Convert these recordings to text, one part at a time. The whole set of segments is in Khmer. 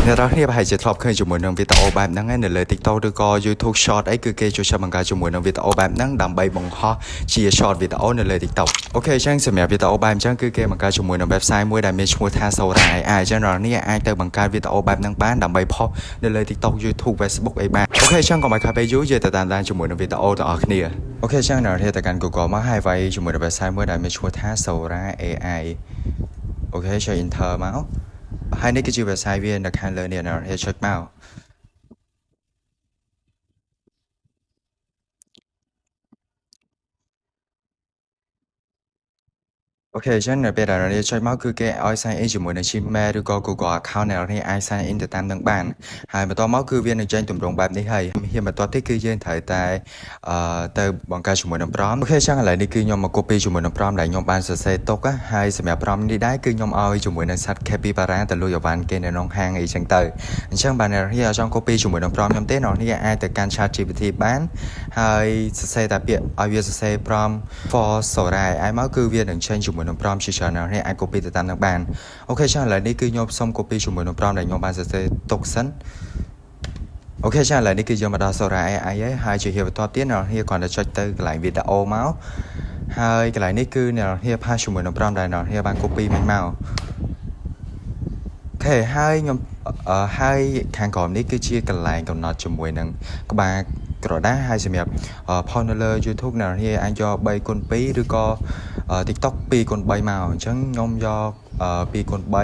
អ្នកនរគ្នាប្រហែលជាធ្លាប់ឃើញជាមួយនឹងវីដេអូបែបហ្នឹងឯនៅលើ TikTok ឬក៏ YouTube Short អីគឺគេចូលចិត្តបង្កើតជាមួយនឹងវីដេអូបែបហ្នឹងដើម្បីបង្ហោះជា Short វីដេអូនៅលើ TikTok អូខេអញ្ចឹងសម្រាប់វីដេអូបែបអញ្ចឹងគឺគេបង្កើតជាមួយនឹង website មួយដែលមានឈ្មោះថា Sora AI អញ្ចឹងអ្នកនរគ្នាអាចទៅបង្កើតវីដេអូបែបហ្នឹងបានដើម្បីផុសនៅលើ TikTok YouTube Facebook អីបានអូខេអញ្ចឹងកុំឲ្យខាតពេលយូរយើងទៅតាមដានជាមួយនឹងវីដេអូទាំងអស់គ្នាអូខេអញ្ចឹងអ្នកនរគ្នាទៅកាន់ Google មកហើយវាយជាមួយនឹង website មួយដែលមានឈ្មោះថា Sora AI អូខេចុច Enter មកហើយនេះគឺជា website វានៅខាងលើនេះអ្នកនរគ្នាចុចមកអូខេអញ្ចឹងនៅពេលដែលអ្នកចុចមកគឺគេឲ្យ sign in ជាមួយនឹង Gmail ឬក៏ Google account អ្នកនរអាច sign in ទៅតាមនឹងបានហើយបន្តមកគឺវានឹងចេញទម្រង់បែបនេះហើយហ៊ានបន្តទៀតគឺយើងត្រូវតែទៅបង្កើតជាមួយនឹង prompt អូខេអញ្ចឹងឥឡូវនេះគឺខ្ញុំមក copy ជាមួយនឹង prompt ដែលខ្ញុំបានសរសេរទុកហើយសម្រាប់ prompt នេះដែរគឺខ្ញុំឲ្យជាមួយនឹង sat capybara ទៅលុយអវ៉ាន់គេនៅក្នុងហាងអីចឹងទៅអញ្ចឹងបាទអ្នកនរចង់ copy ជាមួយនឹង prompt ខ្ញុំទេអ្នកនរអាចទៅកាន់ ChatGPT បានហើយសរសេរតែពាក្យឲ្យវាសរសេរ prompt for Sora AI មកគឺវានឹងចេញជាមួយនឹង prompt ជាច្រើនអ្នកអាច copy ទៅតាមនឹងបានអូខេចឹងឥឡូវនេះគឺខ្ញុំសុំ copy ជាមួយនឹង prompt ដែលខ្ញុំបានសរសេរទុកសិនអូខេចឹងឥឡូវនេះគឺយើងមកដល់ Sora AI ហើយជាហៀវបន្តទៀតអ្នកគ្រាន់តែចុចទៅកន្លែងវីដេអូមកហើយកន្លែងនេះគឺអ្នកផាសជាមួយនឹង prompt ដែលអ្នកបាន copy មិញមកអូខេហើយខ្ញុំហើយខាងក្រោមនេះគឺជាកន្លែងកំណត់ជាមួយនឹងក្បាលក្រដាសហើយសម្រាប់ផុសនៅលើ YouTube អ្នកអាចយក 3x2 ឬក៏ TikTok 2x3 មកអញ្ចឹងខ្ញុំយក2x3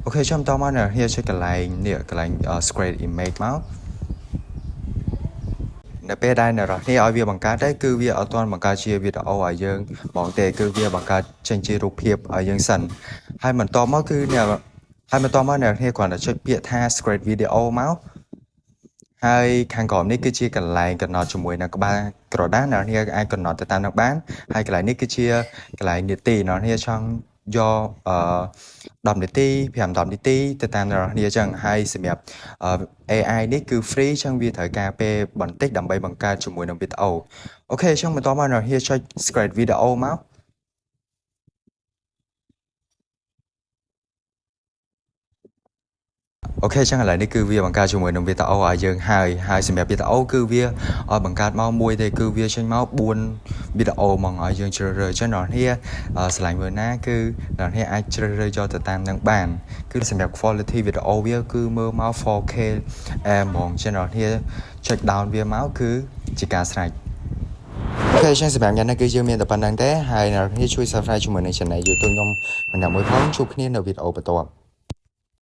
អូខេចាំតមកអ្នកចុចកន្លែងនេះកន្លែង Screen Image មកនៅពេលដែលអ្នកឲ្យវាបង្កើតទៅគឺវាអត់ទាន់បង្កើតជាវីដេអូឲ្យយើងបងទេគឺវាបង្កើតចេញជារូបភាពឲ្យយើងសិនហើយបន្តមកគឺអ្នកគ្រាន់តែចុចពាក្យថា Screen Video មកហើយខាងក្រោមនេះគឺជាកន្លែងកំណត់ជាមួយនឹងក្បាលក្រដាសអ្នកអាចកំណត់ទៅតាមនឹងបានហើយកន្លែងនេះគឺជាកន្លែងនាទីអ្នកចង់យក10នាទី5-10នាទីទៅតាមអ្នកអញ្ចឹងហើយសម្រាប់ AI នេះគឺ free ចឹងវាត្រូវការពេលបន្តិចដើម្បីបង្កើតជាមួយនឹងវីដេអូអូខេអញ្ចឹងបន្តមកអ្នកចុច Screen Video មកអូខេចឹងឥឡូវនេះគឺវាបង្កើតជាមួយនឹងវីដេអូឲ្យយើងហើយសម្រាប់វីដេអូគឺវាឲ្យបង្កើតមកមួយទេគឺវាចេញមក4វីដេអូមកឲ្យយើងជ្រើសរើសចឹងអ្នកនាងឆ្លាញ់មើលណាគឺអ្នកនាងអាចជ្រើសរើសយកទៅតាមនឹងបានគឺសម្រាប់ quality វីដេអូវាគឺមើលមក 4K ហ្មងចឹងអ្នកនាងចុច down វាមកគឺជាការស្រេចអូខេចឹងសម្រាប់ញ៉ាំនេះគឺយើងមានតែប៉ុណ្្នឹងទេហើយអ្នកនាងជួយ subscribe ជាមួយនឹង channel YouTube ខ្ញុំម្នាក់មួយផងជួបគ្នានៅវីដេអូបន្ទាប់